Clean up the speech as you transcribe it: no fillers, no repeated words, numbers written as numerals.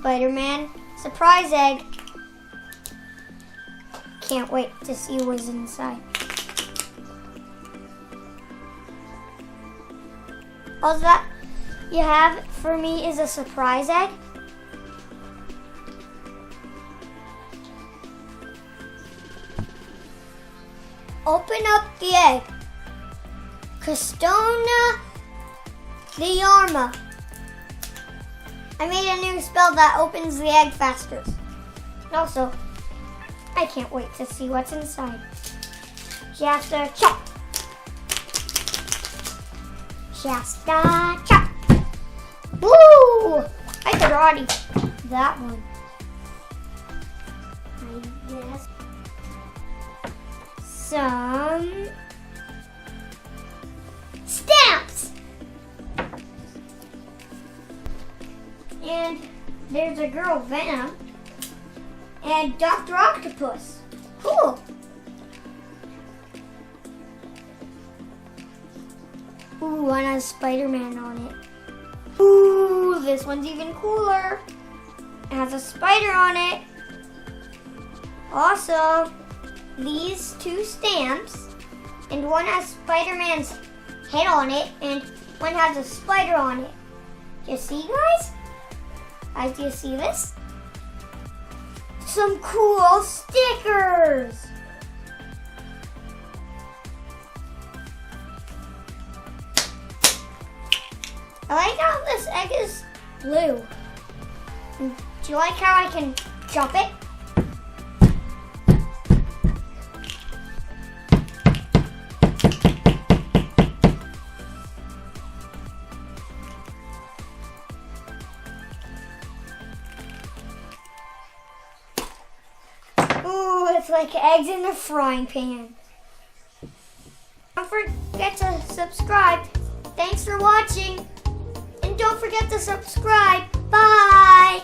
Spider-Man Surprise Egg. Can't wait to see what's inside. All that you have for me is a surprise egg. Open up the egg. Custona the Arma. I made a new spell that opens the egg faster. And also, I can't wait to see what's inside. Shasta chop. Shasta chop. Woo! I could already that one. I guess some stamps. And there's a girl Venom and Dr. Octopus. Cool. Ooh, one has Spider-Man on it. Ooh, this one's even cooler. It has a spider on it. Also, these two stamps, and one has Spider-Man's head on it, and one has a spider on it. Do you see, guys? Guys, do you see this? Some cool stickers. I like how this egg is blue. And do you like how I can jump it? Ooh, it's like eggs in a frying pan. Don't forget to subscribe. Thanks for watching. And don't forget to subscribe. Bye.